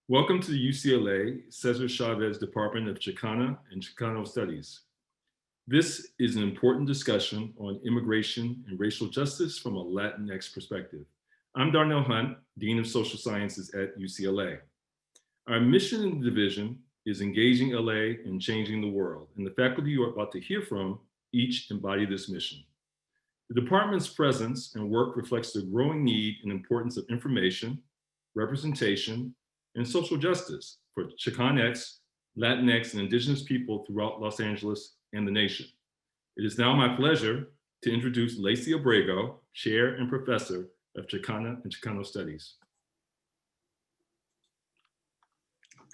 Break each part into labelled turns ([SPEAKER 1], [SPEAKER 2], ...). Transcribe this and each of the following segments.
[SPEAKER 1] Welcome to the UCLA César Chávez Department of Chicana and Chicano Studies. This is an important discussion on immigration and racial justice from a Latinx perspective. I'm Darnell Hunt, Dean of Social Sciences at UCLA. Our mission in the division is engaging LA and changing the world, and the faculty you are about to hear from each embody this mission. The department's presence and work reflects the growing need and importance of information, representation, and social justice for Chicanx, Latinx, and Indigenous people throughout Los Angeles and the nation. It is now my pleasure to introduce Leisy Abrego, Chair and Professor of Chicana and Chicano Studies.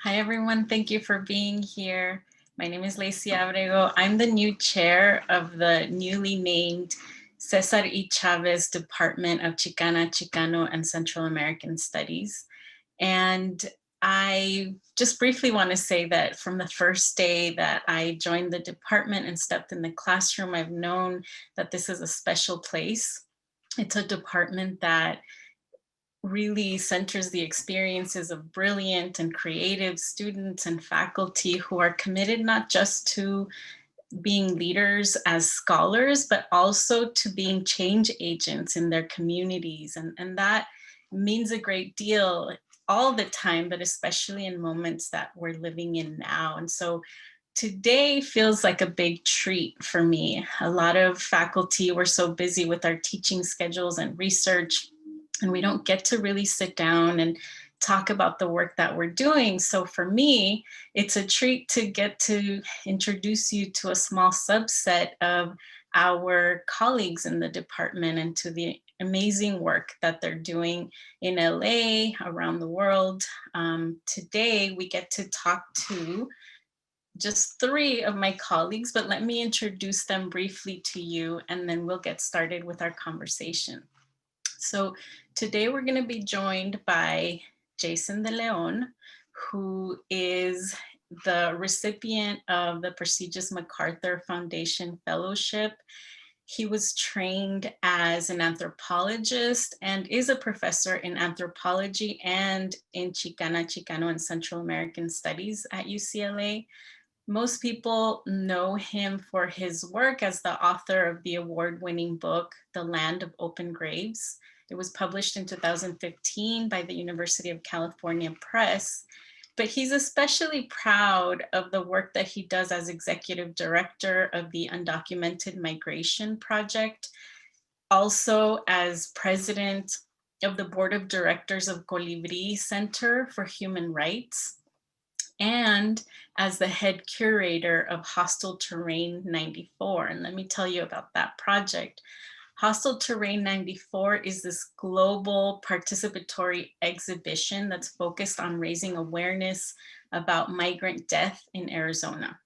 [SPEAKER 2] Hi, everyone. Thank you for being here. My name is Leisy Abrego. I'm the new chair of the newly named César y Chávez Department of Chicana, Chicano, and Central American Studies. And I just briefly want to say that from the first day that I joined the department and stepped in the classroom, I've known that this is a special place. It's a department that really centers the experiences of brilliant and creative students and faculty who are committed not just to being leaders as scholars, but also to being change agents in their communities. And that means a great deal all the time, but especially in moments that we're living in now. And so today feels like a big treat for me. A lot of faculty were so busy with our teaching schedules and research, and we don't get to really sit down and talk about the work that we're doing. So for me, it's a treat to get to introduce you to a small subset of our colleagues in the department and to the amazing work that they're doing in LA, around the world. Today, we get to talk to just 3 of my colleagues, but let me introduce them briefly to you, and then we'll get started with our conversation. So today we're going to be joined by Jason de León, who is the recipient of the prestigious MacArthur Foundation Fellowship. He was trained as an anthropologist and is a professor in anthropology and in Chicana, Chicano, and Central American Studies at UCLA. Most people know him for his work as the author of the award-winning book, The Land of Open Graves. It was published in 2015 by the University of California Press, but he's especially proud of the work that he does as executive director of the Undocumented Migration Project, also as president of the board of directors of Colibri Center for Human Rights, and as the head curator of Hostile Terrain 94. And let me tell you about that project. Hostile Terrain 94 is this global participatory exhibition that's focused on raising awareness about migrant death in Arizona.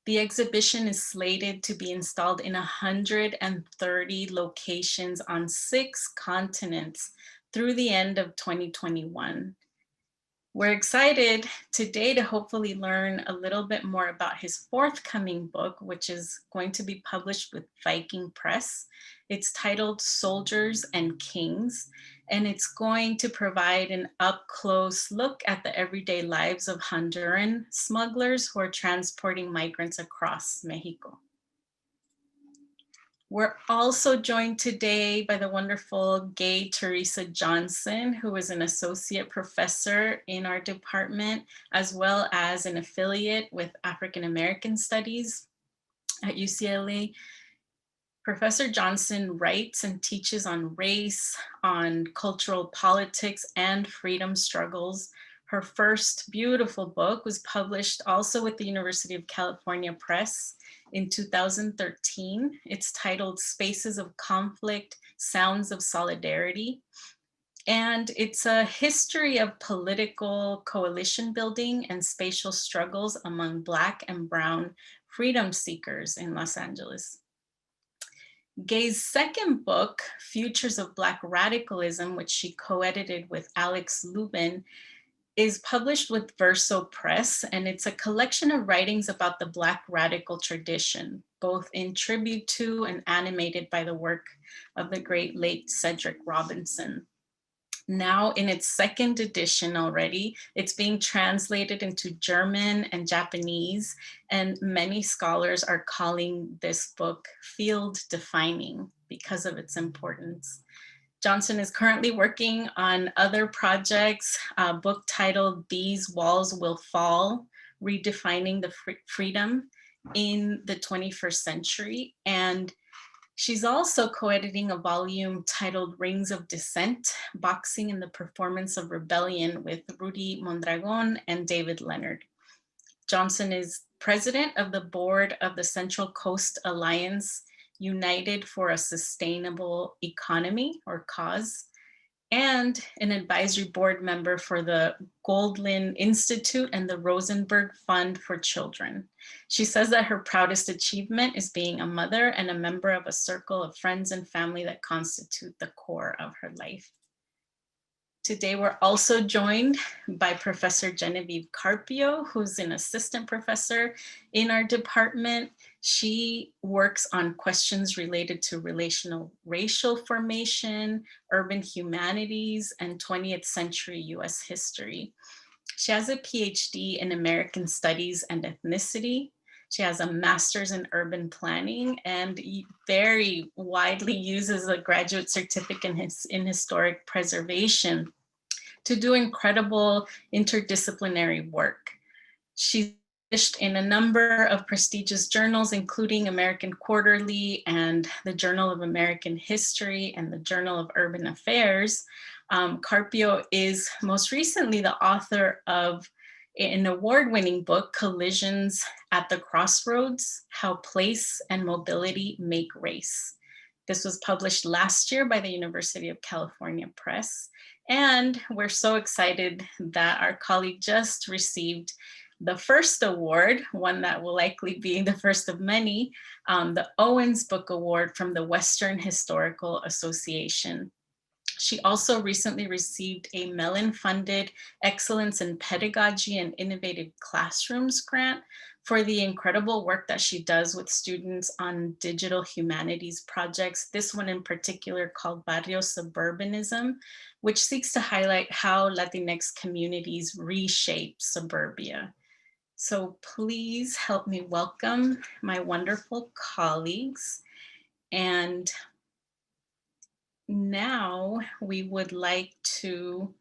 [SPEAKER 2] The exhibition is slated to be installed in 130 locations on 6 continents through the end of 2021. We're excited today to hopefully learn a little bit more about his forthcoming book, which is going to be published with Viking Press. It's titled Soldiers and Kings, and it's going to provide an up-close look at the everyday lives of Honduran smugglers who are transporting migrants across Mexico. We're also joined today by the wonderful Gaye Johnson, who is an associate professor in our department, as well as an affiliate with African American Studies at UCLA. Professor Johnson writes and teaches on race, on cultural politics, and freedom struggles. Her first beautiful book was published also with the University of California Press in 2013. It's titled Spaces of Conflict, Sounds of Solidarity. And it's a history of political coalition building and spatial struggles among Black and Brown freedom seekers in Los Angeles. Gaye's second book, Futures of Black Radicalism, which she co-edited with Alex Lubin, is published with Verso Press, and it's a collection of writings about the Black radical tradition, both in tribute to and animated by the work of the great late Cedric Robinson. Now in its second edition already. It's being translated into German and Japanese, and many scholars are calling this book field defining because of its importance. Johnson is currently working on other projects, a book titled These Walls Will Fall, Redefining the Freedom in the 21st Century. And she's also co-editing a volume titled Rings of Dissent, Boxing in the Performance of Rebellion with Rudy Mondragon and David Leonard. Johnson is president of the board of the Central Coast Alliance United for a Sustainable Economy, or CAUSE, and an advisory board member for the Goldlin Institute and the Rosenberg Fund for Children. She says that her proudest achievement is being a mother and a member of a circle of friends and family that constitute the core of her life. Today, we're also joined by Professor Genevieve Carpio, who's an assistant professor in our department. She works on questions related to relational racial formation, urban humanities, and 20th century US history. She has a PhD in American Studies and Ethnicity. She has a master's in urban planning and very widely uses a graduate certificate in historic preservation to do incredible interdisciplinary work. She's published in a number of prestigious journals, including American Quarterly and the Journal of American History and the Journal of Urban Affairs. Carpio is most recently the author of an award-winning book, Collisions at the Crossroads, How Place and Mobility Make Race. This was published last year by the University of California Press. And we're so excited that our colleague just received the first award, one that will likely be the first of many, the Owens Book Award from the Western Historical Association. She also recently received a Mellon-funded Excellence in Pedagogy and Innovative Classrooms grant for the incredible work that she does with students on digital humanities projects, this one in particular called Barrio Suburbanism, which seeks to highlight how Latinx communities reshape suburbia. So please help me welcome my wonderful colleagues. And now we would like to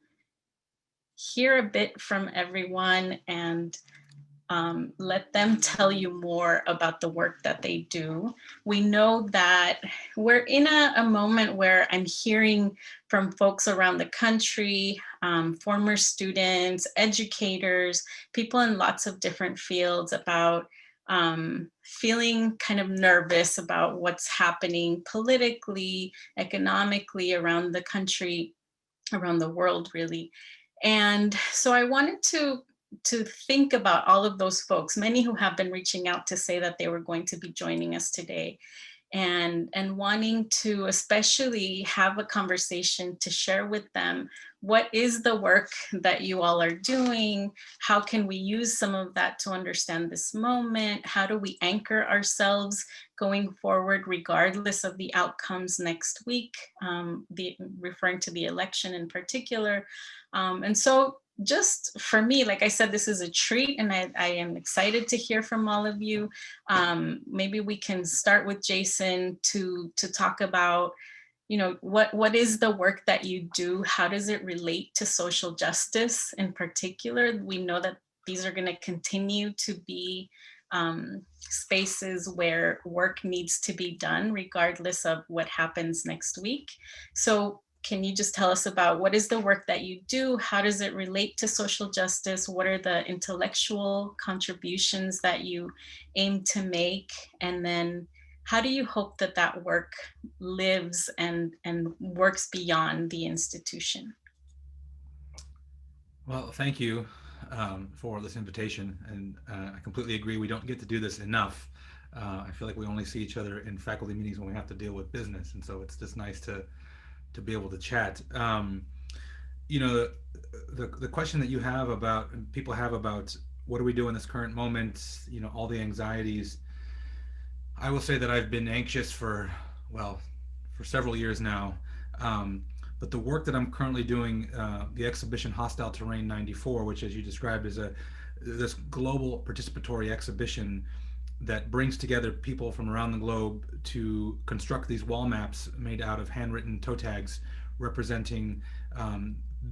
[SPEAKER 2] hear a bit from everyone and let them tell you more about the work that they do. We know that we're in a moment where I'm hearing from folks around the country, former students, educators, people in lots of different fields about feeling kind of nervous about what's happening politically, economically around the country, around the world really. And so I wanted to think about all of those folks, many who have been reaching out to say that they were going to be joining us today, and wanting to especially have a conversation to share with them what is the work that you all are doing, how can we use some of that to understand this moment, how do we anchor ourselves going forward regardless of the outcomes next week, referring to the election in particular. And so just for me, like I said, this is a treat and I am excited to hear from all of you. Maybe we can start with Jason to talk about, you know, what is the work that you do? How does it relate to social justice in particular? We know that these are going to continue to be spaces where work needs to be done regardless of what happens next week. So can you just tell us about what is the work that you do? How does it relate to social justice? What are the intellectual contributions that you aim to make? And then how do you hope that that work lives and works beyond the institution?
[SPEAKER 3] Well, thank you for this invitation. And I completely agree. We don't get to do this enough. I feel like we only see each other in faculty meetings when we have to deal with business. And so it's just nice to be able to chat. You know, the question that you have about, people have about what do we do in this current moment, you know, all the anxieties. I will say that I've been anxious for several years now. but the work that I'm currently doing, the exhibition Hostile Terrain 94, which as you described is this global participatory exhibition that brings together people from around the globe to construct these wall maps made out of handwritten toe tags representing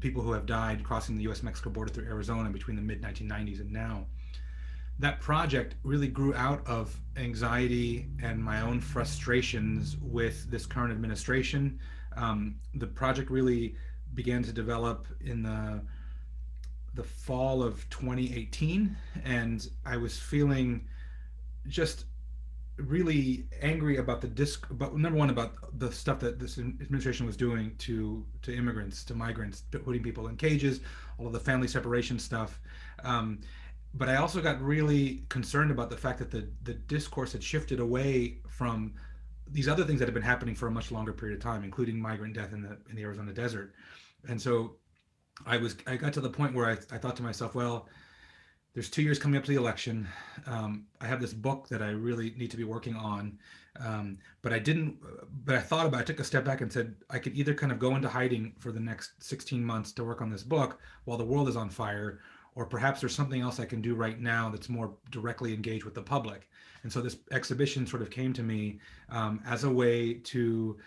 [SPEAKER 3] people who have died crossing the US-Mexico border through Arizona between the mid-1990s and now. That project really grew out of anxiety and my own frustrations with this current administration. The project really began to develop in the fall of 2018, and I was feeling just really angry about about number one, about the stuff that this administration was doing to immigrants, to migrants, putting people in cages, all of the family separation stuff. But I also got really concerned about the fact that the discourse had shifted away from these other things that have been happening for a much longer period of time, including migrant death in the Arizona desert. And so I got to the point where I thought to myself, well, there's 2 years coming up to the election. I have this book that I really need to be working on. But I thought about it, I took a step back and said, I could either kind of go into hiding for the next 16 months to work on this book while the world is on fire, or perhaps there's something else I can do right now that's more directly engaged with the public. And so this exhibition sort of came to me as a way to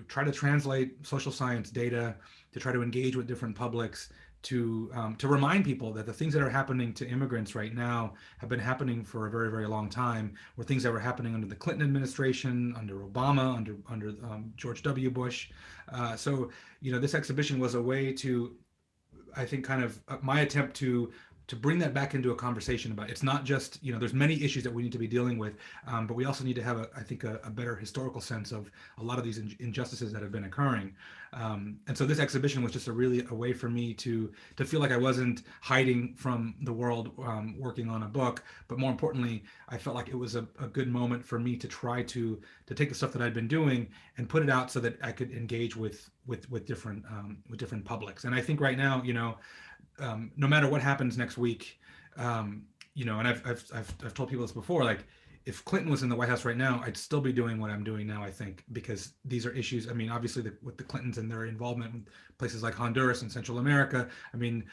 [SPEAKER 3] try to translate social science data, to try to engage with different publics, to remind people that the things that are happening to immigrants right now have been happening for a very, very long time, were things that were happening under the Clinton administration, under Obama, under George W. Bush. So, this exhibition was a way to, I think, kind of my attempt to bring that back into a conversation about it's not just, there's many issues that we need to be dealing with, but we also need to have I think a better historical sense of a lot of these injustices that have been occurring. And so this exhibition was just a way for me to feel like I wasn't hiding from the world working on a book, but more importantly, I felt like it was a good moment for me to try to take the stuff that I'd been doing and put it out so that I could engage with different publics. And I think right now, no matter what happens next week, and I've told people this before, like if Clinton was in the White House right now, I'd still be doing what I'm doing now, I think, because these are issues. I mean, obviously with the Clintons and their involvement in places like Honduras and Central America, I mean,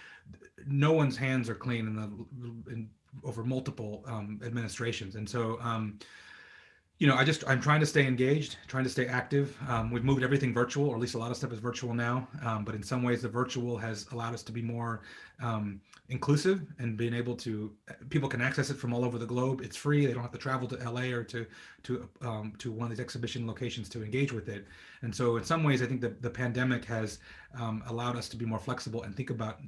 [SPEAKER 3] no one's hands are clean over multiple administrations. And so, I'm trying to stay engaged, trying to stay active. We've moved everything virtual, or at least a lot of stuff is virtual now. But in some ways, the virtual has allowed us to be more inclusive and being able to, people can access it from all over the globe. It's free. They don't have to travel to LA or to one of these exhibition locations to engage with it. And so in some ways, I think that the pandemic has allowed us to be more flexible and think about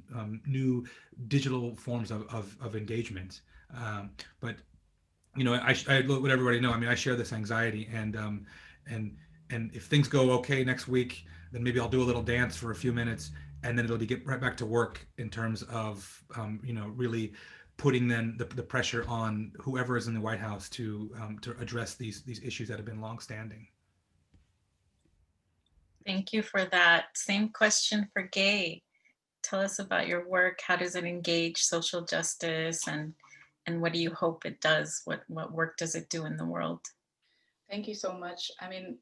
[SPEAKER 3] new digital forms of engagement. But I let everybody know. I mean, I share this anxiety, and if things go okay next week, then maybe I'll do a little dance for a few minutes, and then it'll get right back to work in terms of really putting then the pressure on whoever is in the White House to address these issues that have been longstanding.
[SPEAKER 2] Thank you for that. Same question for Gaye. Tell us about your work. How does it engage social justice, and what do you hope it does? What work does it do in the world?
[SPEAKER 4] Thank you so much. I mean,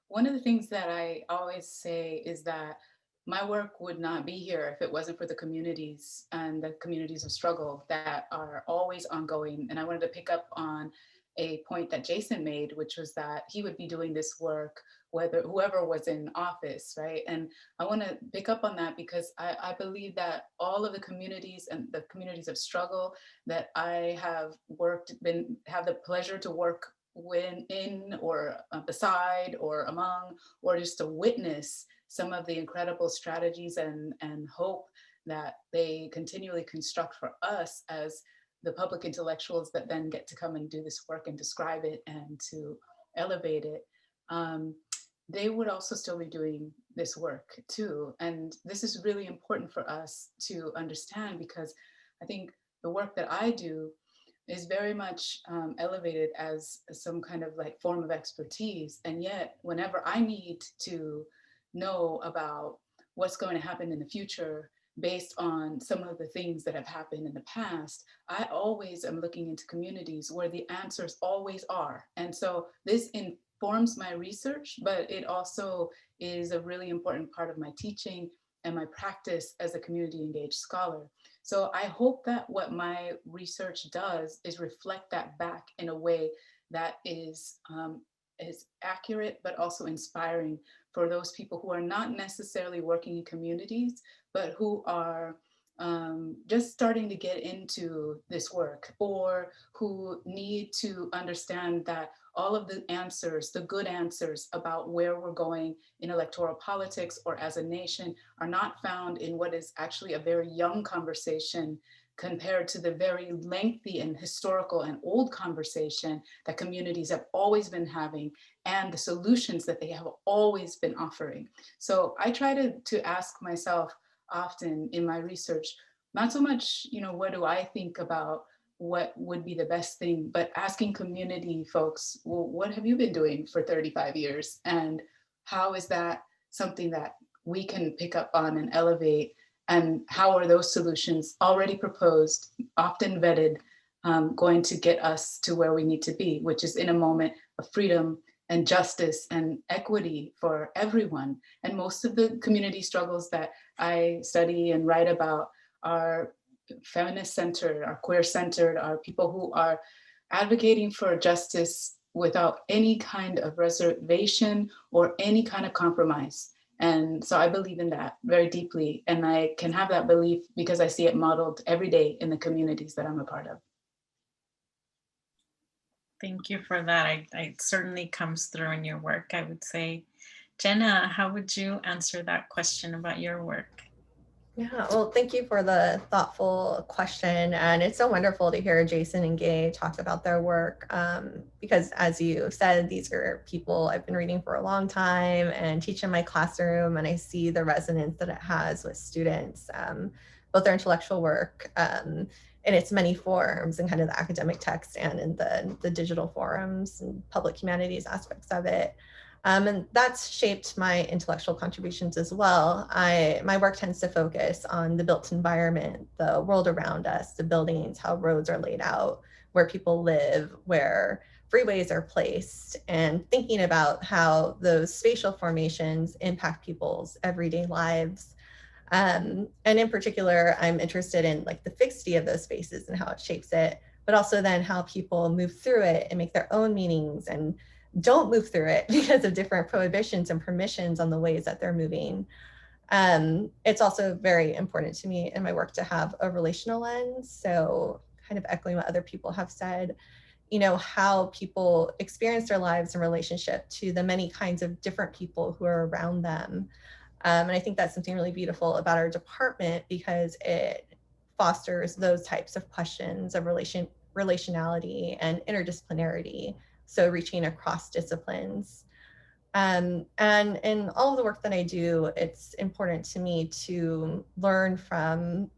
[SPEAKER 4] one of the things that I always say is that my work would not be here if it wasn't for the communities and the communities of struggle that are always ongoing. And I wanted to pick up on a point that Jason made, which was that he would be doing this work whoever was in office, right? And I want to pick up on that because I believe that all of the communities and the communities of struggle that I have have the pleasure to work in or beside or among, or just to witness some of the incredible strategies and hope that they continually construct for us as the public intellectuals that then get to come and do this work and describe it and to elevate it. They would also still be doing this work too. And this is really important for us to understand, because I think the work that I do is very much elevated as some kind of like form of expertise. And yet, whenever I need to know about what's going to happen in the future based on some of the things that have happened in the past, I always am looking into communities where the answers always are. And so this forms my research, but it also is a really important part of my teaching and my practice as a community engaged scholar. So I hope that what my research does is reflect that back in a way that is accurate, but also inspiring for those people who are not necessarily working in communities, but who are just starting to get into this work, or who need to understand that all of the answers, the good answers about where we're going in electoral politics or as a nation, are not found in what is actually a very young conversation compared to the very lengthy and historical and old conversation that communities have always been having, and the solutions that they have always been offering. So I try to ask myself often in my research, not so much, what do I think about what would be the best thing, but asking community folks, well, what have you been doing for 35 years? And how is that something that we can pick up on and elevate? And how are those solutions already proposed, often vetted, going to get us to where we need to be, which is in a moment of freedom and justice and equity for everyone. And most of the community struggles that I study and write about are feminist centered, are queer centered, are people who are advocating for justice without any kind of reservation or any kind of compromise. And so I believe in that very deeply. And I can have that belief because I see it modeled every day in the communities that I'm a part of.
[SPEAKER 2] Thank you for that. It certainly comes through in your work, I would say. Jenna, how would you answer that question about your work?
[SPEAKER 5] Yeah, well, thank you for the thoughtful question. And it's so wonderful to hear Jason and Gaye talk about their work because, as you said, these are people I've been reading for a long time and teach in my classroom, and I see the resonance that it has with students, both their intellectual work in its many forms, and kind of the academic text and in the digital forums and public humanities aspects of it. And that's shaped my intellectual contributions as well. My work tends to focus on the built environment, the world around us, the buildings, how roads are laid out, where people live, where freeways are placed, and thinking about how those spatial formations impact people's everyday lives. And in particular, I'm interested in like the fixity of those spaces and how it shapes it, but also then how people move through it and make their own meanings and don't move through it because of different prohibitions and permissions on the ways that they're moving. It's also very important to me in my work to have a relational lens. So kind of echoing what other people have said, how people experience their lives in relationship to the many kinds of different people who are around them. And I think that's something really beautiful about our department because it fosters those types of questions of relationality and interdisciplinarity. So reaching across disciplines. And in all of the work that I do, it's important to me to learn from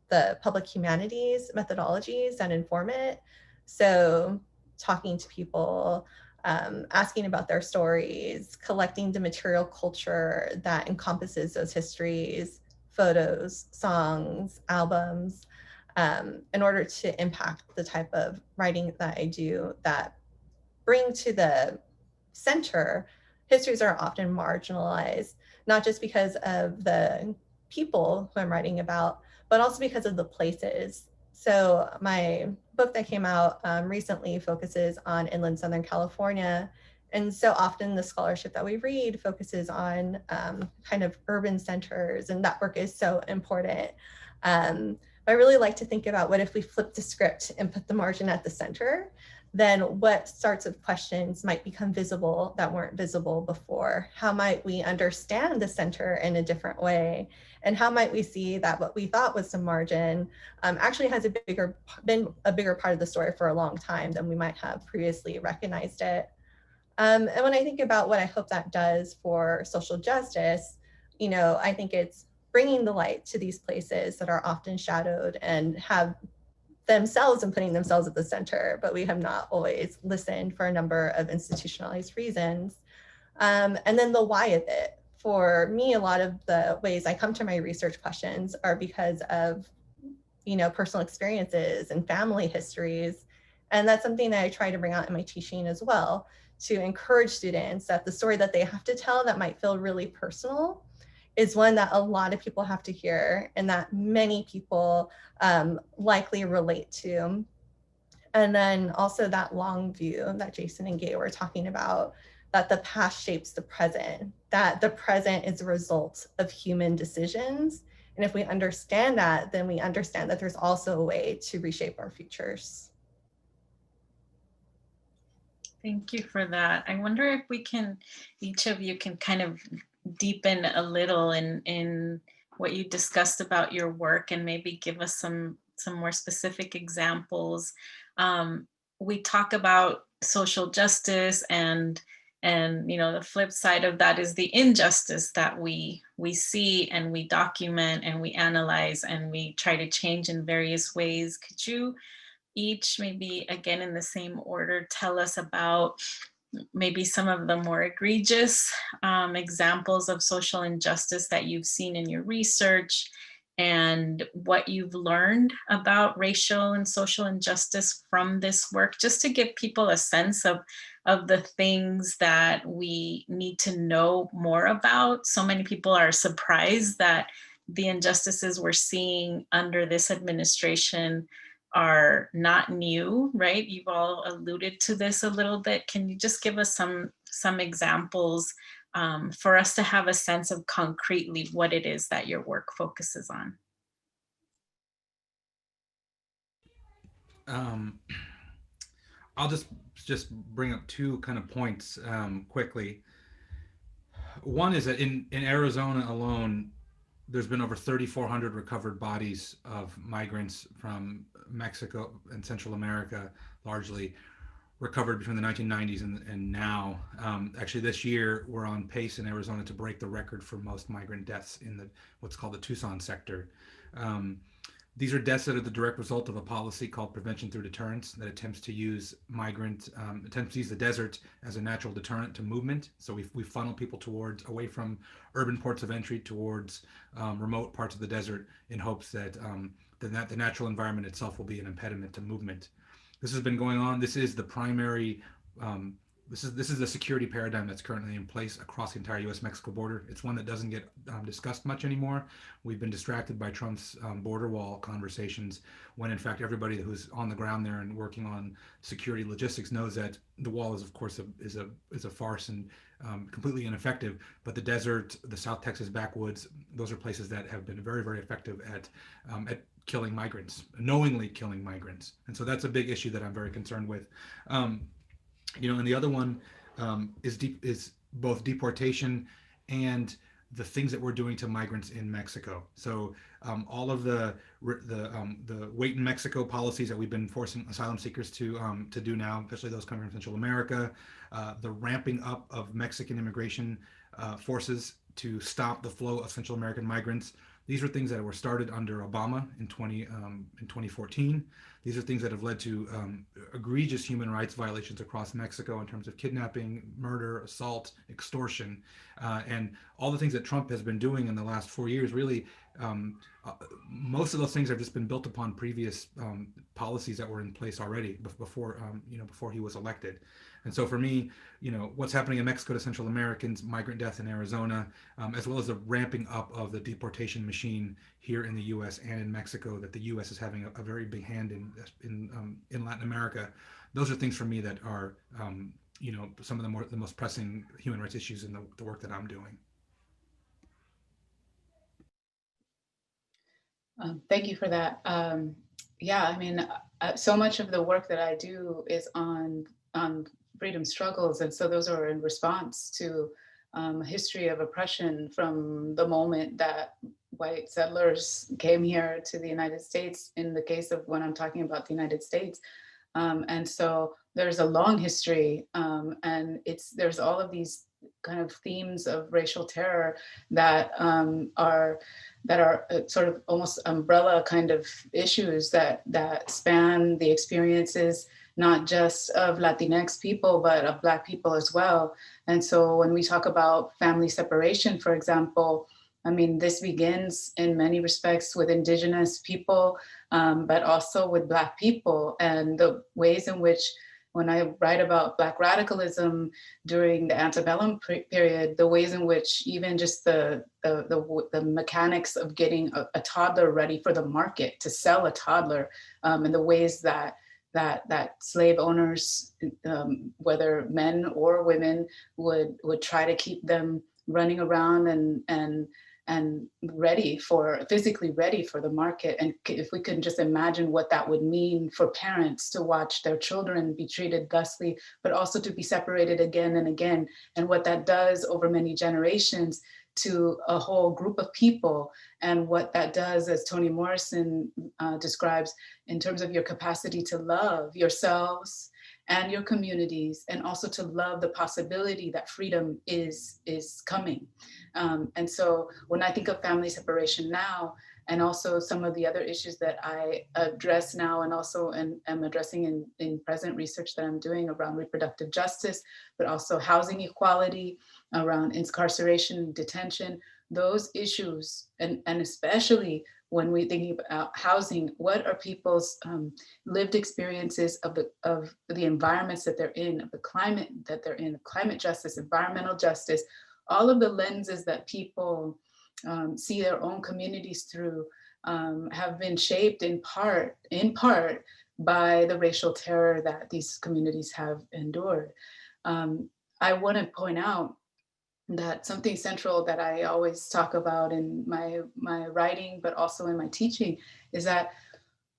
[SPEAKER 5] the public humanities methodologies that inform it. So talking to people, asking about their stories, collecting the material culture that encompasses those histories, photos, songs, albums, in order to impact the type of writing that I do that bring to the center histories are often marginalized, not just because of the people who I'm writing about, but also because of the places. So my book that came out recently focuses on inland Southern California. And so often the scholarship that we read focuses on kind of urban centers, and that work is so important. But I really like to think about what if we flip the script and put the margin at the center, then what sorts of questions might become visible that weren't visible before? How might we understand the center in a different way? And how might we see that what we thought was some margin actually has been a bigger part of the story for a long time than we might have previously recognized it? And when I think about what I hope that does for social justice, I think it's bringing the light to these places that are often shadowed and have themselves and putting themselves at the center, but we have not always listened for a number of institutionalized reasons. And then the why of it. For me, a lot of the ways I come to my research questions are because of, personal experiences and family histories. And that's something that I try to bring out in my teaching as well, to encourage students that the story that they have to tell that might feel really personal is one that a lot of people have to hear and that many people likely relate to. And then also that long view that Jason and Gaye were talking about, that the past shapes the present, that the present is a result of human decisions. And if we understand that, then we understand that there's also a way to reshape our futures.
[SPEAKER 2] Thank you for that. I wonder if we can, each of you can kind of deepen a little in what you discussed about your work and maybe give us some more specific examples. We talk about social justice and you know, the flip side of that is the injustice that we see and we document and we analyze and we try to change in various ways. Could you each, maybe again in the same order, tell us about maybe some of the more egregious examples of social injustice that you've seen in your research and what you've learned about racial and social injustice from this work, just to give people a sense of the things that we need to know more about. So many people are surprised that the injustices we're seeing under this administration are not new, right? You've all alluded to this a little bit. Can you just give us some examples for us to have a sense of concretely what it is that your work focuses on?
[SPEAKER 3] I'll just bring up two kind of points quickly. One is that in Arizona alone, there's been over 3,400 recovered bodies of migrants from Mexico and Central America, largely recovered between the 1990s and now. Actually, this year, we're on pace in Arizona to break the record for most migrant deaths in what's called the Tucson sector. These are deaths that are the direct result of a policy called prevention through deterrence that attempts to use the desert as a natural deterrent to movement. So we funnel people away from urban ports of entry towards remote parts of the desert in hopes that the natural environment itself will be an impediment to movement. This has been going on. This is the primary this is the security paradigm that's currently in place across the entire U.S.-Mexico border. It's one that doesn't get discussed much anymore. We've been distracted by Trump's border wall conversations, when in fact everybody who's on the ground there and working on security logistics knows that the wall is, of course, a farce and completely ineffective. But the desert, the South Texas backwoods, those are places that have been very, very effective at killing migrants, knowingly killing migrants. And so that's a big issue that I'm very concerned with. And the other one is both deportation and the things that we're doing to migrants in Mexico. So all of the wait in Mexico policies that we've been forcing asylum seekers to do now, especially those coming from Central America, the ramping up of Mexican immigration forces to stop the flow of Central American migrants. These are things that were started under Obama in 2014. These are things that have led to egregious human rights violations across Mexico in terms of kidnapping, murder, assault, extortion, and all the things that Trump has been doing in the last 4 years. Really, most of those things have just been built upon previous policies that were in place already before he was elected. And so for me, what's happening in Mexico to Central Americans, migrant deaths in Arizona, as well as the ramping up of the deportation machine here in the U.S. and in Mexico, that the U.S. is having a very big hand in Latin America. Those are things for me that are, some of the most pressing human rights issues in the work that I'm doing.
[SPEAKER 4] Thank you for that. So much of the work that I do is on freedom struggles. And so those are in response to a history of oppression from the moment that white settlers came here to the United States, in the case of when I'm talking about the United States. And so there's a long history, and there's all of these kind of themes of racial terror that are sort of almost umbrella kind of issues that span the experiences, not just of Latinx people, but of Black people as well. And so when we talk about family separation, for example, I mean, this begins in many respects with Indigenous people, but also with Black people, and the ways in which when I write about Black radicalism during the antebellum period, the ways in which even just the mechanics of getting a toddler ready for the market to sell a toddler, and the ways that slave owners, whether men or women, would try to keep them running around and physically ready for the market. And if we can just imagine what that would mean for parents to watch their children be treated thusly, but also to be separated again and again, and what that does over many generations to a whole group of people, and what that does, as Toni Morrison describes, in terms of your capacity to love yourselves and your communities, and also to love the possibility that freedom is coming. And so when I think of family separation now, and also some of the other issues that I address now, and also am addressing in present research that I'm doing around reproductive justice, but also housing equality, around incarceration, detention, those issues, and especially when we're thinking about housing, what are people's lived experiences of the environments that they're in, of the climate that they're in, climate justice, environmental justice, all of the lenses that people see their own communities through have been shaped in part by the racial terror that these communities have endured. I want to point out that something central that I always talk about in my writing, but also in my teaching, is that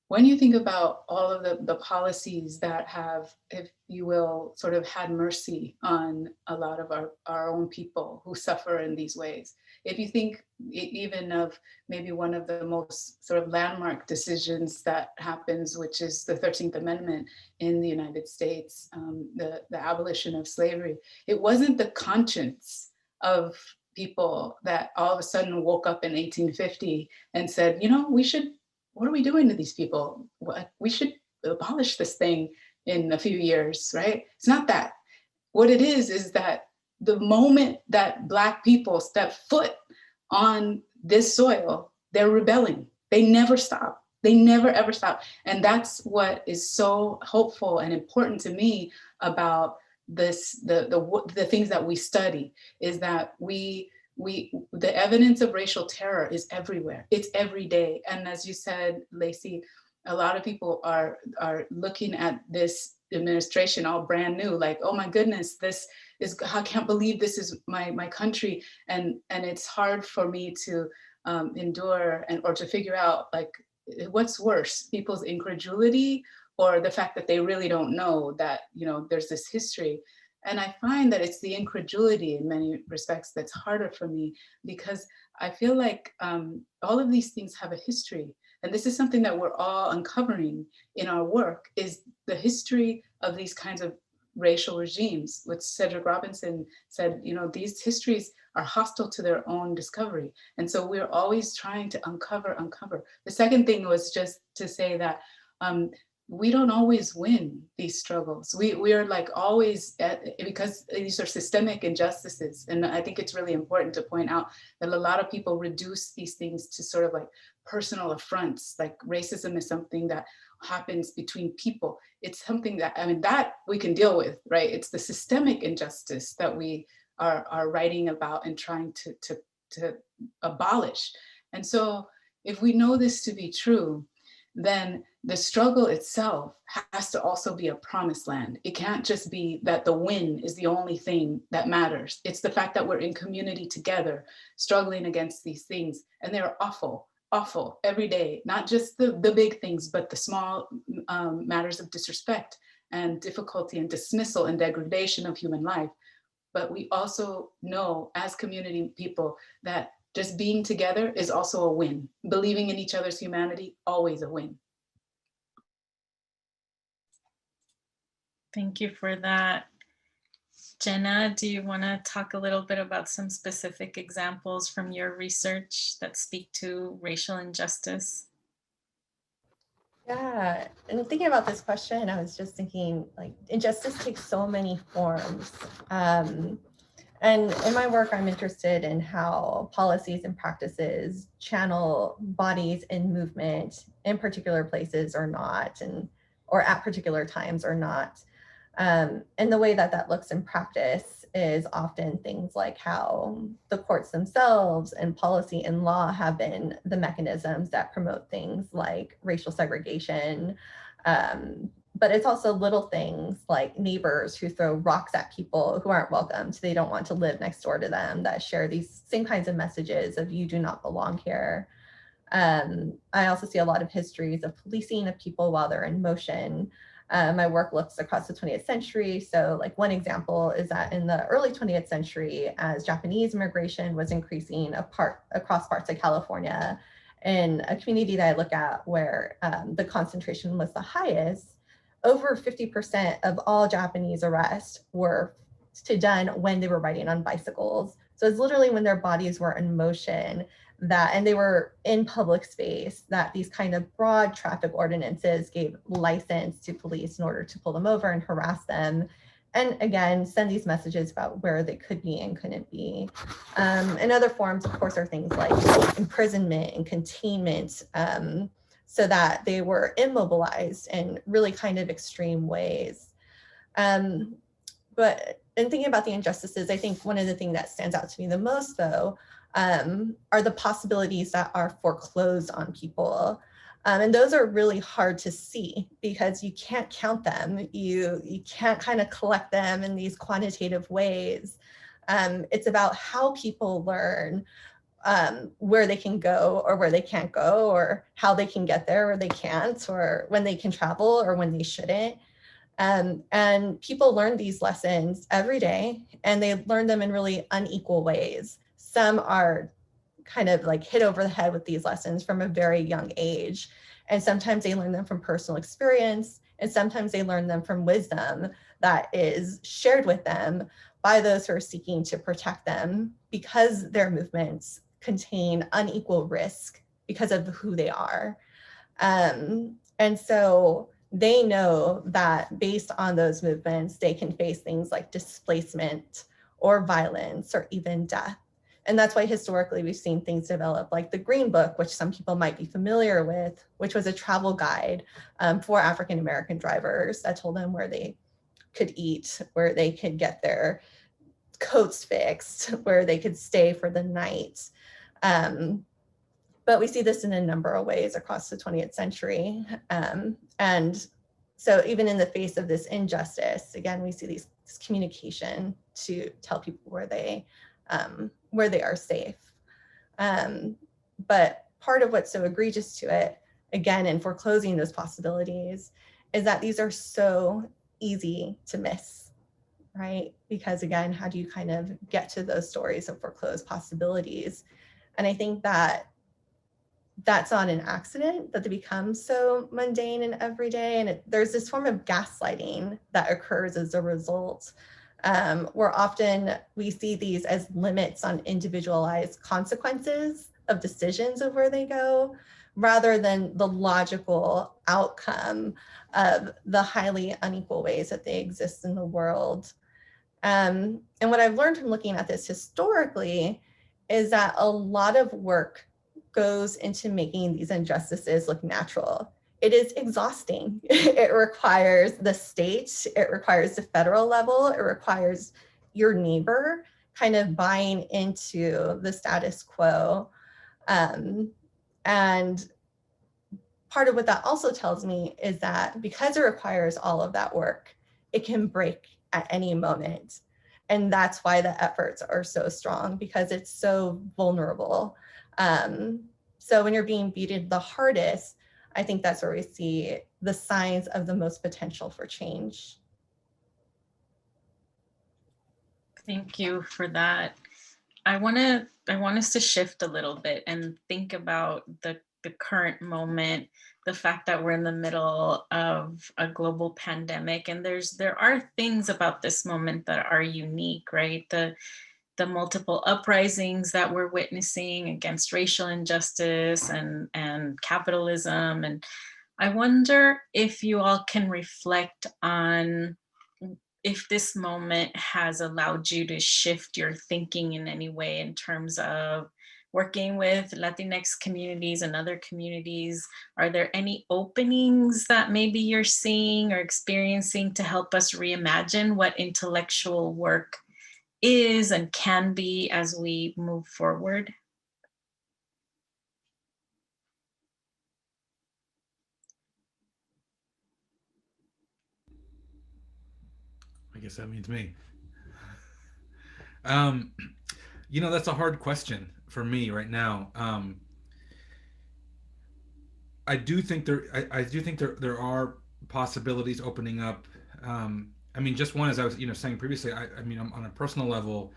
[SPEAKER 4] when you think about all of the policies that have, if you will, sort of had mercy on a lot of our own people who suffer in these ways, if you think even of maybe one of the most sort of landmark decisions that happens, which is the 13th Amendment in the United States, the abolition of slavery, it wasn't the conscience of people that all of a sudden woke up in 1850 and said, you know, what are we doing to these people? We should abolish this thing in a few years, right? It's not that. What it is that the moment that Black people step foot on this soil, they're rebelling. They never stop. They never ever stop. And that's what is so hopeful and important to me about this, the things that we study, is that the evidence of racial terror is everywhere. It's every day. And as you said, Leisy, a lot of people are looking at this administration all brand new, like, oh my goodness, I can't believe this is my country. And it's hard for me to endure or to figure out, like, what's worse, people's incredulity or the fact that they really don't know that, you know, there's this history. And I find that it's the incredulity in many respects that's harder for me, because I feel like all of these things have a history. And this is something that we're all uncovering in our work, is the history of these kinds of racial regimes, which Cedric Robinson said, you know, these histories are hostile to their own discovery. And so we're always trying to uncover. The second thing was just to say that we don't always win these struggles. We are like always, because these are systemic injustices. And I think it's really important to point out that a lot of people reduce these things to sort of like personal affronts. Like racism is something that happens between people. It's something that, I mean, that we can deal with, right? It's the systemic injustice that we are writing about and trying to abolish. And so if we know this to be true, then the struggle itself has to also be a promised land. It can't just be that the win is the only thing that matters. It's the fact that we're in community together, struggling against these things. And they're awful every day, not just the big things, but the small matters of disrespect and difficulty and dismissal and degradation of human life. But we also know as community people that just being together is also a win. Believing in each other's humanity, always a win.
[SPEAKER 2] Thank you for that. Jenna, do you want to talk a little bit about some specific examples from your research that speak to racial injustice?
[SPEAKER 5] Yeah, and thinking about this question, I was just thinking, like, injustice takes so many forms. And in my work, I'm interested in how policies and practices channel bodies in movement in particular places or not, or at particular times or not. And the way that that looks in practice is often things like how the courts themselves and policy and law have been the mechanisms that promote things like racial segregation. But it's also little things like neighbors who throw rocks at people who aren't welcome, so they don't want to live next door to them, that share these same kinds of messages of you do not belong here. I also see a lot of histories of policing of people while they're in motion. My work looks across the 20th century. So like one example is that in the early 20th century, as Japanese immigration was increasing across parts of California, in a community that I look at where the concentration was the highest, over 50% of all Japanese arrests were done when they were riding on bicycles. So it's literally when their bodies were in motion that, and they were in public space, that these kind of broad traffic ordinances gave license to police in order to pull them over and harass them. And again, send these messages about where they could be and couldn't be. And other forms, of course, are things like imprisonment and containment, so that they were immobilized in really kind of extreme ways. But in thinking about the injustices, I think one of the things that stands out to me the most, though, are the possibilities that are foreclosed on people. And those are really hard to see because you can't count them. You can't kind of collect them in these quantitative ways. It's about how people learn where they can go or where they can't go, or how they can get there or they can't, or when they can travel or when they shouldn't. And people learn these lessons every day, and they learn them in really unequal ways. Some are kind of like hit over the head with these lessons from a very young age. And sometimes they learn them from personal experience, and sometimes they learn them from wisdom that is shared with them by those who are seeking to protect them, because their movements contain unequal risk because of who they are. And so they know that based on those movements, they can face things like displacement or violence or even death. And that's why historically we've seen things develop like the Green Book, which some people might be familiar with, which was a travel guide for African-American drivers that told them where they could eat, where they could get their coats fixed, where they could stay for the night. But we see this in a number of ways across the 20th century. And so even in the face of this injustice, again, we see this communication to tell people where they are safe. But part of what's so egregious to it, again, in foreclosing those possibilities, is that these are so easy to miss, right? Because again, how do you kind of get to those stories of foreclosed possibilities? And I think that that's not an accident, that they become so mundane and everyday. And there's this form of gaslighting that occurs as a result, where often we see these as limits on individualized consequences of decisions of where they go, rather than the logical outcome of the highly unequal ways that they exist in the world. And what I've learned from looking at this historically is that a lot of work goes into making these injustices look natural. It is exhausting. It requires the state, it requires the federal level, it requires your neighbor kind of buying into the status quo. And part of what that also tells me is that because it requires all of that work, it can break at any moment. And that's why the efforts are so strong, because it's so vulnerable. So when you're being beaten the hardest, I think that's where we see the signs of the most potential for change.
[SPEAKER 2] Thank you for that. I want us to shift a little bit and think about the current moment, the fact that we're in the middle of a global pandemic, and there are things about this moment that are unique, right? The multiple uprisings that we're witnessing against racial injustice and capitalism. And I wonder if you all can reflect on if this moment has allowed you to shift your thinking in any way in terms of working with Latinx communities and other communities, are there any openings that maybe you're seeing or experiencing to help us reimagine what intellectual work is and can be as we move forward?
[SPEAKER 3] I guess that means me. That's a hard question for me right now. I do think there are possibilities opening up. I mean, just one, as I was, saying previously, I mean, on a personal level,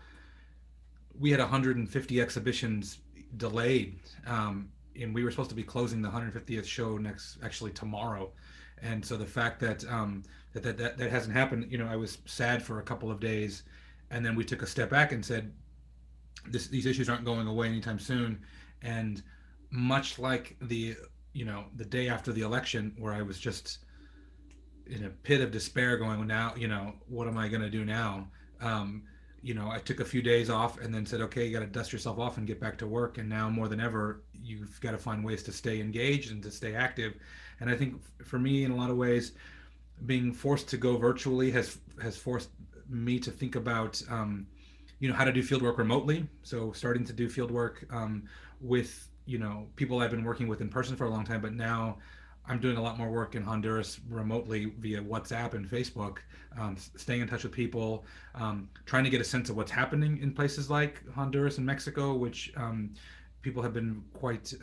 [SPEAKER 3] we had 150 exhibitions delayed, and we were supposed to be closing the 150th show actually tomorrow. And so the fact that that hasn't happened, I was sad for a couple of days, and then we took a step back and said, these issues aren't going away anytime soon. And much like the day after the election, where I was just in a pit of despair, going, well, now, what am I going to do now? I took a few days off and then said, okay, you got to dust yourself off and get back to work. And now more than ever, you've got to find ways to stay engaged and to stay active. And I think for me, in a lot of ways, being forced to go virtually has forced me to think about how to do field work remotely. So starting to do field work with people I've been working with in person for a long time, but now I'm doing a lot more work in Honduras remotely via WhatsApp and Facebook, staying in touch with people, trying to get a sense of what's happening in places like Honduras and Mexico, which people have been quite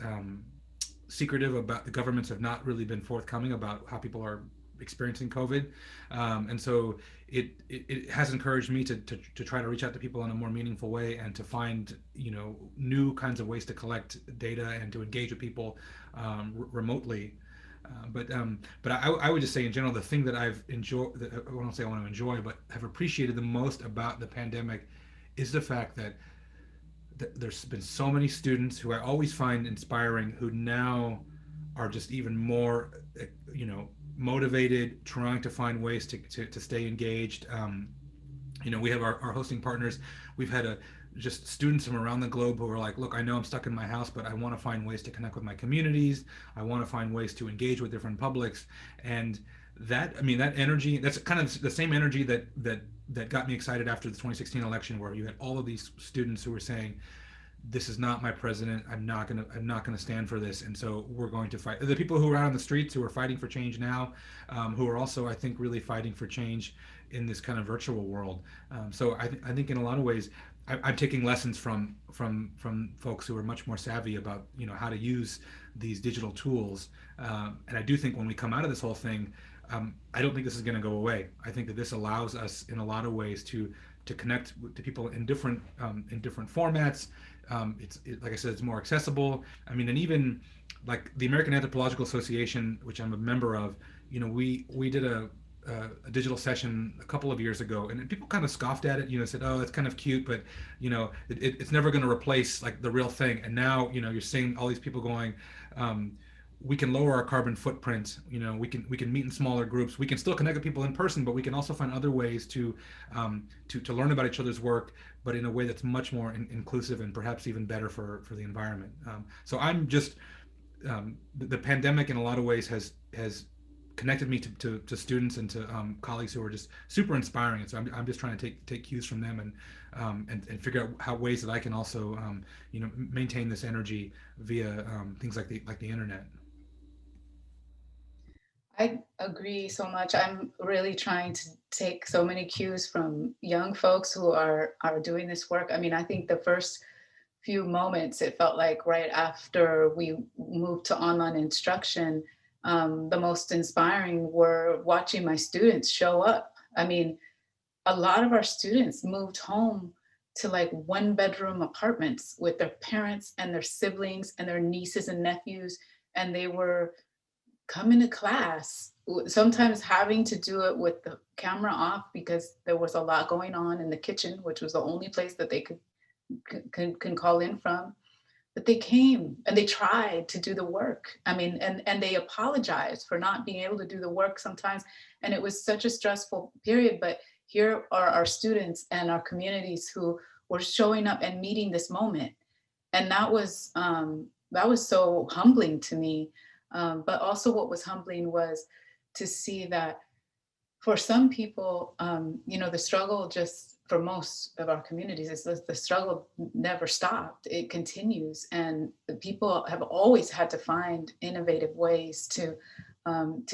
[SPEAKER 3] secretive about. The governments have not really been forthcoming about how people are experiencing COVID. And so it has encouraged me to try to reach out to people in a more meaningful way and to find, new kinds of ways to collect data and to engage with people remotely. But I would just say in general, the thing that I've enjoyed, I won't say I want to enjoy, but have appreciated the most about the pandemic is the fact that there's been so many students who I always find inspiring, who now are just even more, motivated, trying to find ways to stay engaged. We have our hosting partners. We've had just students from around the globe who are like, look, I know I'm stuck in my house, but I want to find ways to connect with my communities. I want to find ways to engage with different publics. And that energy, that's kind of the same energy that got me excited after the 2016 election, where you had all of these students who were saying, this is not my president. I'm not gonna stand for this. And so we're going to fight. The people who are out on the streets who are fighting for change now, who are also, I think, really fighting for change in this kind of virtual world. So I think in a lot of ways, I'm taking lessons from folks who are much more savvy about how to use these digital tools. And I do think when we come out of this whole thing, I don't think this is going to go away. I think that this allows us in a lot of ways to connect to people in different formats. Like I said, it's more accessible. I mean, and even like the American Anthropological Association, which I'm a member of, we did a digital session a couple of years ago, and people kind of scoffed at it, said, oh, that's kind of cute, but it's never going to replace like the real thing. And now you're seeing all these people going, we can lower our carbon footprint. We can meet in smaller groups. We can still connect with people in person, but we can also find other ways to learn about each other's work, but in a way that's much more inclusive and perhaps even better for the environment. So I'm just the pandemic in a lot of ways has connected me to students and to colleagues who are just super inspiring. And so I'm just trying to take cues from them and figure out how ways that I can also maintain this energy via things like the internet.
[SPEAKER 4] I agree so much. I'm really trying to take so many cues from young folks who are doing this work. I mean, I think the first few moments, it felt like right after we moved to online instruction, the most inspiring were watching my students show up. I mean, a lot of our students moved home to like 1-bedroom apartments with their parents and their siblings and their nieces and nephews, and they were coming to class, sometimes having to do it with the camera off because there was a lot going on in the kitchen, which was the only place that they could call in from. But they came and they tried to do the work. I mean, and they apologized for not being able to do the work sometimes. And it was such a stressful period, but here are our students and our communities who were showing up and meeting this moment. And that was so humbling to me. But also what was humbling was to see that for some people, the struggle just for most of our communities is the struggle never stopped. It continues, and the people have always had to find innovative ways to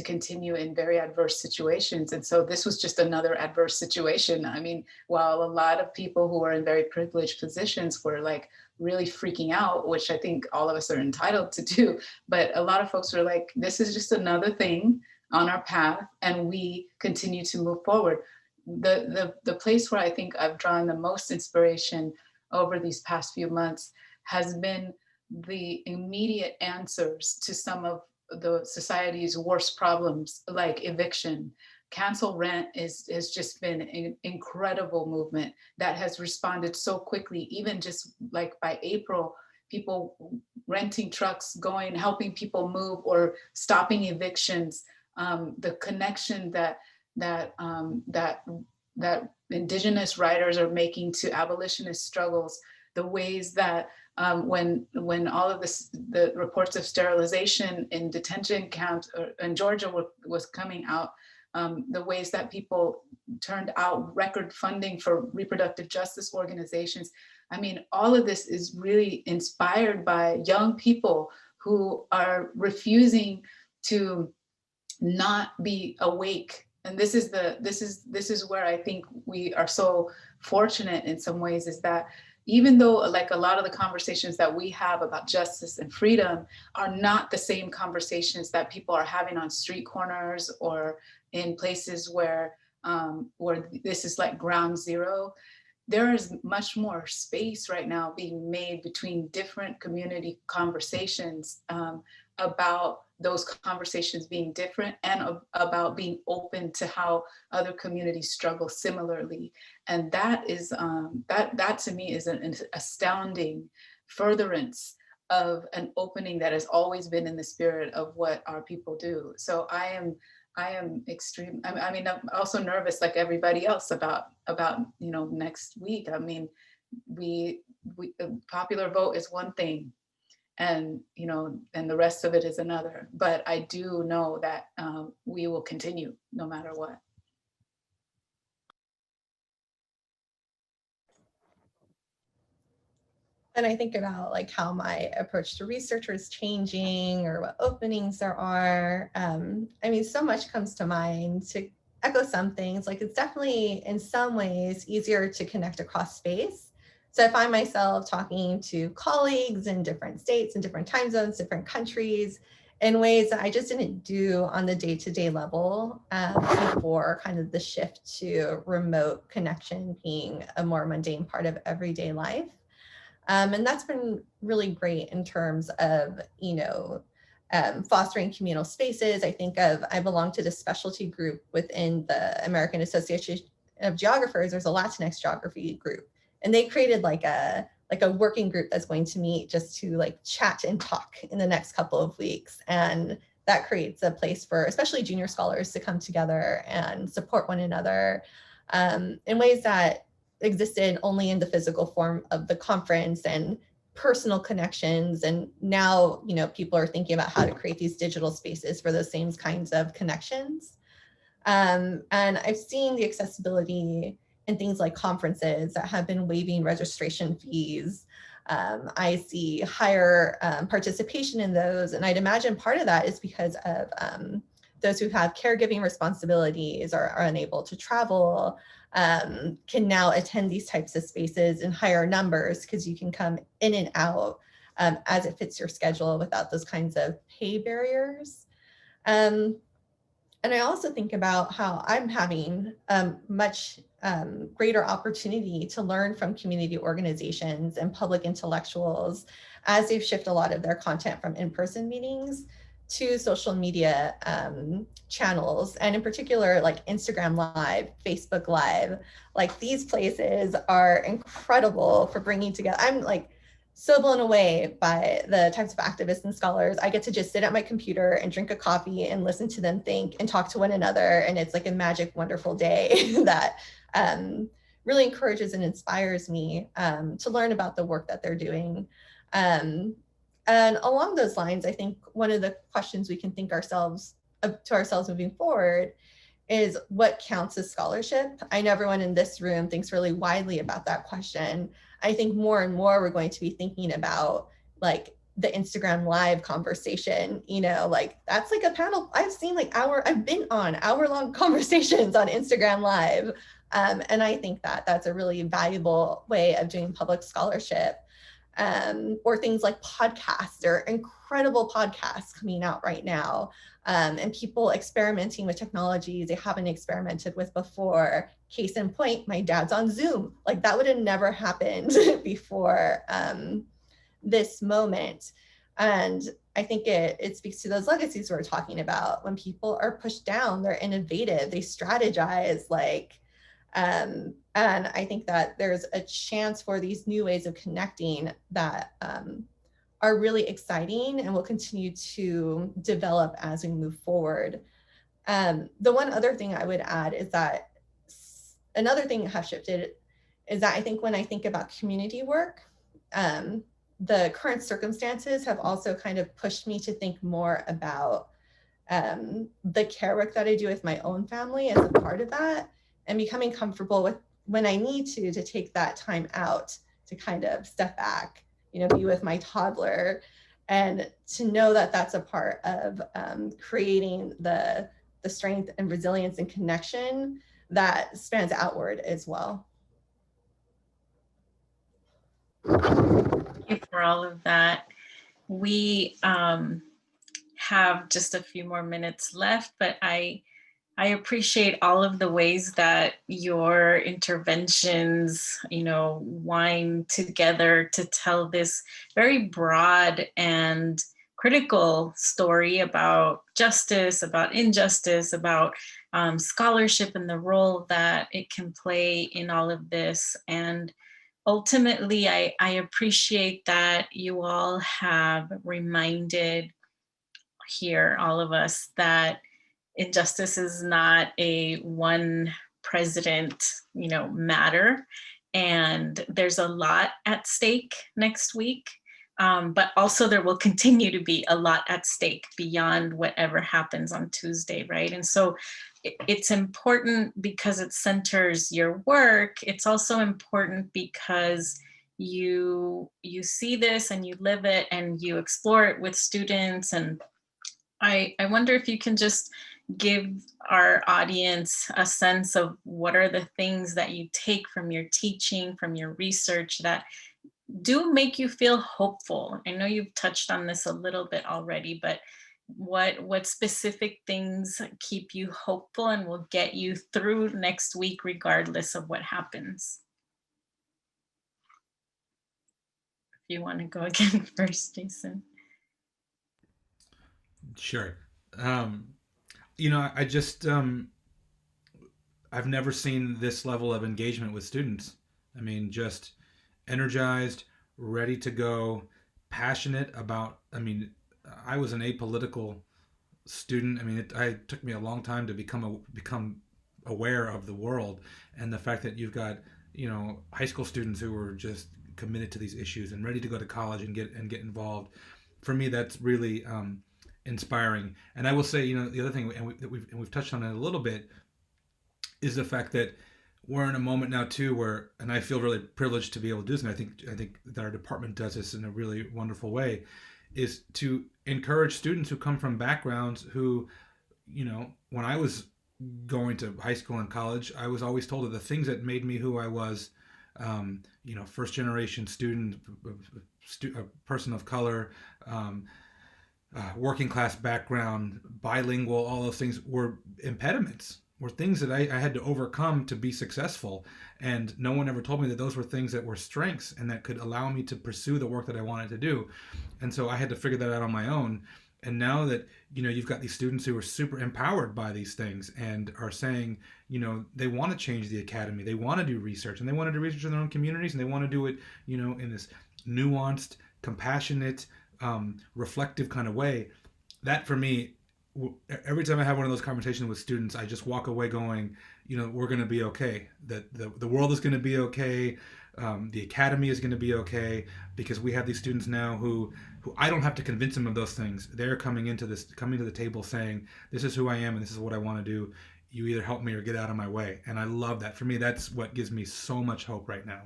[SPEAKER 4] continue in very adverse situations. And so this was just another adverse situation. I mean, while a lot of people who are in very privileged positions were like really freaking out, which I think all of us are entitled to do, but a lot of folks were like, this is just another thing on our path, and we continue to move forward. The place where I think I've drawn the most inspiration over these past few months has been the immediate answers to some of the society's worst problems, like eviction. Cancel rent has just been an incredible movement that has responded so quickly. Even just like by April, people renting trucks, going, helping people move, or stopping evictions. The connection that Indigenous writers are making to abolitionist struggles, the ways that when all of the reports of sterilization in detention camps in Georgia was coming out, the ways that people turned out record funding for reproductive justice organizations. I mean, all of this is really inspired by young people who are refusing to not be awake. And this is where I think we are so fortunate in some ways, is that even though like a lot of the conversations that we have about justice and freedom are not the same conversations that people are having on street corners or in places where this is like ground zero, there is much more space right now being made between different community conversations about those conversations being different, and about being open to how other communities struggle similarly. And that is that to me is an astounding furtherance of an opening that has always been in the spirit of what our people do. So I am extreme. I mean, I'm also nervous like everybody else about next week. I mean, we popular vote is one thing, and and the rest of it is another. But I do know that we will continue no matter what.
[SPEAKER 5] And I think about like how my approach to research is changing, or what openings there are. I mean, so much comes to mind. To echo some things, like it's definitely in some ways easier to connect across space. So I find myself talking to colleagues in different states and different time zones, different countries, in ways that I just didn't do on the day-to-day level before kind of the shift to remote connection being a more mundane part of everyday life. And that's been really great in terms of, fostering communal spaces. I belong to this specialty group within the American Association of Geographers. There's a Latinx geography group, and they created like a working group that's going to meet just to like chat and talk in the next couple of weeks. And that creates a place for especially junior scholars to come together and support one another in ways that existed only in the physical form of the conference and personal connections. And now, people are thinking about how to create these digital spaces for those same kinds of connections. And I've seen the accessibility in things like conferences that have been waiving registration fees. I see higher participation in those. And I'd imagine part of that is because of those who have caregiving responsibilities or are unable to travel, can now attend these types of spaces in higher numbers, because you can come in and out as it fits your schedule without those kinds of pay barriers. And I also think about how I'm having much greater opportunity to learn from community organizations and public intellectuals as they've shifted a lot of their content from in-person meetings to social media channels, and in particular, like Instagram Live, Facebook Live. Like these places are incredible for bringing together. I'm like so blown away by the types of activists and scholars. I get to just sit at my computer and drink a coffee and listen to them think and talk to one another. And it's like a magic, wonderful day that really encourages and inspires me to learn about the work that they're doing. And along those lines, I think one of the questions we can think to ourselves moving forward is what counts as scholarship? I know everyone in this room thinks really widely about that question. I think more and more we're going to be thinking about like the Instagram live conversation, like that's like a panel. I've seen I've been on hour-long conversations on Instagram live. And I think that that's a really valuable way of doing public scholarship. Or things like podcasts. There are incredible podcasts coming out right now, and people experimenting with technologies they haven't experimented with before. Case in point, my dad's on Zoom. Like that would have never happened before this moment. And I think it speaks to those legacies we're talking about. When people are pushed down, they're innovative, they strategize, and I think that there's a chance for these new ways of connecting that are really exciting and will continue to develop as we move forward. The one other thing I would add is that another thing that has shifted is that I think when I think about community work, the current circumstances have also kind of pushed me to think more about the care work that I do with my own family as a part of that, and becoming comfortable with when I need to take that time out to kind of step back, be with my toddler, and to know that that's a part of creating the strength and resilience and connection that spans outward as well.
[SPEAKER 2] Thank you for all of that. We have just a few more minutes left, but I appreciate all of the ways that your interventions, wind together to tell this very broad and critical story about justice, about injustice, about scholarship and the role that it can play in all of this. And ultimately, I appreciate that you all have reminded here, all of us, that injustice is not a one president, matter. And there's a lot at stake next week. But also there will continue to be a lot at stake beyond whatever happens on Tuesday, right? And so it's important because it centers your work. It's also important because you see this and you live it and you explore it with students. And I wonder if you can just give our audience a sense of what are the things that you take from your teaching, from your research that do make you feel hopeful. I know you've touched on this a little bit already, but what specific things keep you hopeful and will get you through next week regardless of what happens? If you want to go again first, Jason.
[SPEAKER 3] Sure. I just I've never seen this level of engagement with students. I mean, just energized, ready to go, passionate about, I was an apolitical student. It took me a long time to become aware of the world, and the fact that you've got, high school students who were just committed to these issues and ready to go to college and get involved. For me, that's really inspiring. And I will say, the other thing, and we've touched on it a little bit, is the fact that we're in a moment now too where, and I feel really privileged to be able to do this, and I think that our department does this in a really wonderful way, is to encourage students who come from backgrounds who, when I was going to high school and college, I was always told that the things that made me who I was, first generation student, a person of color, working class background, bilingual, all those things were impediments, were things that I had to overcome to be successful. And no one ever told me that those were things that were strengths and that could allow me to pursue the work that I wanted to do. And so I had to figure that out on my own. And now that, you've got these students who are super empowered by these things and are saying, they want to change the academy, they want to do research, and they want to do research in their own communities, and they want to do it, in this nuanced, compassionate, reflective kind of way. That for me, every time I have one of those conversations with students, I just walk away going, we're going to be okay. That the world is going to be okay. The academy is going to be okay because we have these students now who I don't have to convince them of those things. They're coming to the table saying, this is who I am and this is what I want to do. You either help me or get out of my way. And I love that. For me, that's what gives me so much hope right now.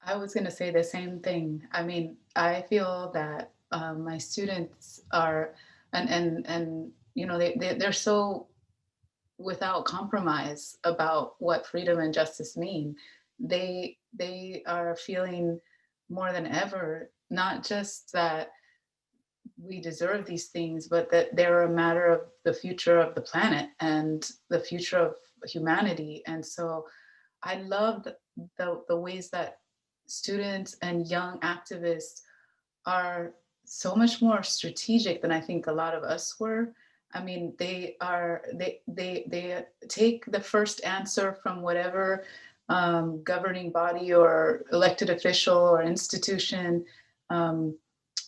[SPEAKER 4] I was going to say the same thing. I mean, I feel that my students are, and you know, they're so without compromise about what freedom and justice mean. They are feeling more than ever, not just that we deserve these things, but that they're a matter of the future of the planet and the future of humanity. And so I love the ways that students and young activists are so much more strategic than I think a lot of us were. I mean, they take the first answer from whatever governing body or elected official or institution,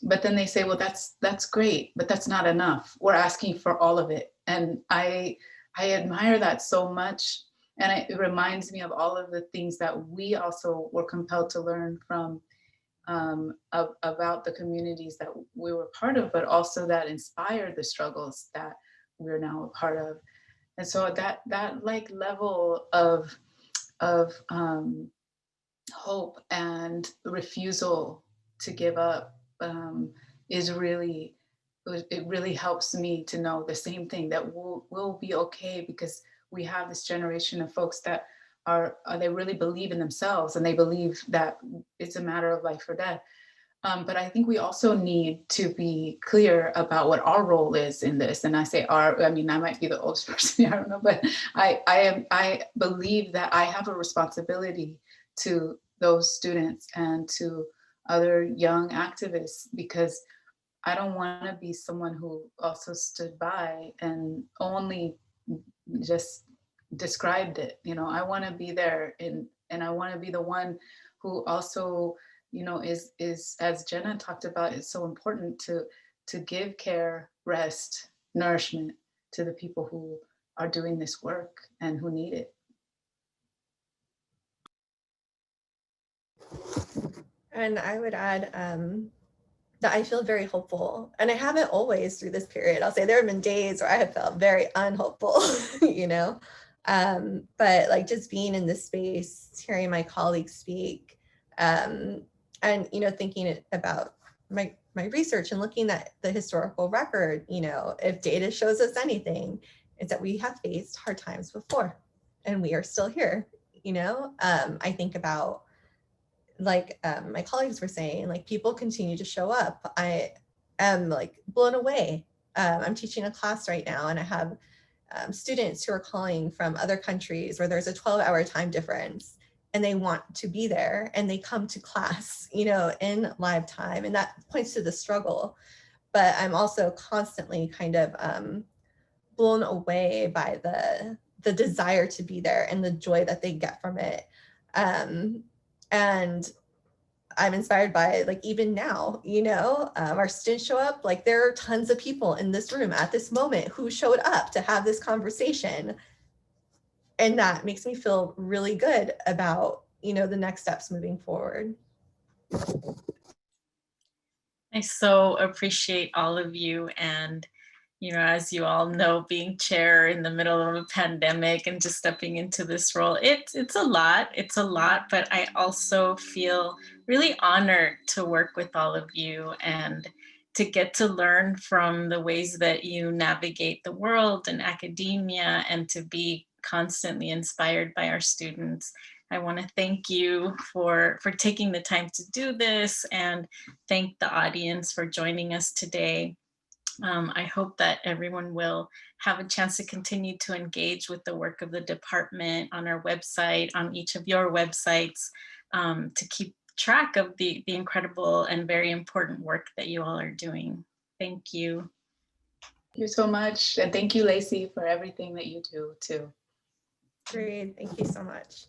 [SPEAKER 4] but then they say, well, that's great, but that's not enough. We're asking for all of it, and I admire that so much. And it reminds me of all of the things that we also were compelled to learn from about the communities that we were part of, but also that inspired the struggles that we're now a part of. And so that like level of hope and refusal to give up is really, it really helps me to know the same thing, that we'll be okay, because we have this generation of folks that they really believe in themselves, and they believe that it's a matter of life or death. But I think we also need to be clear about what our role is in this. And I say our, I mean, I might be the oldest person, I don't know, but I believe that I have a responsibility to those students and to other young activists, because I don't want to be someone who also stood by and only just described it. You know, I want to be there, and I want to be the one who also, you know, is as Jenna talked about, it's so important to give care, rest, nourishment to the people who are doing this work and who need it.
[SPEAKER 5] And I would add that I feel very hopeful, and I haven't always through this period. I'll say there have been days where I have felt very unhopeful, you know, but like just being in this space, hearing my colleagues speak, and, you know, thinking about my research and looking at the historical record, you know, if data shows us anything, it's that we have faced hard times before and we are still here, you know. I think about, like my colleagues were saying, like people continue to show up. I am like blown away. I'm teaching a class right now, and I have students who are calling from other countries where there's a 12-hour time difference, and they want to be there, and they come to class, you know, in live time, and that points to the struggle. But I'm also constantly kind of blown away by the desire to be there and the joy that they get from it. And I'm inspired by, like, even now, you know, our students show up, like there are tons of people in this room at this moment who showed up to have this conversation. And that makes me feel really good about, you know, the next steps moving forward.
[SPEAKER 2] I so appreciate all of you. And, you know, as you all know, being chair in the middle of a pandemic and just stepping into this role, it's a lot. It's a lot, but I also feel really honored to work with all of you and to get to learn from the ways that you navigate the world and academia, and to be constantly inspired by our students. I want to thank you for taking the time to do this, and thank the audience for joining us today. I hope that everyone will have a chance to continue to engage with the work of the department on our website, on each of your websites, to keep track of the incredible and very important work that you all are doing. Thank you.
[SPEAKER 4] Thank you so much. And thank you, Leisy, for everything that you do too.
[SPEAKER 5] Great, thank you so much.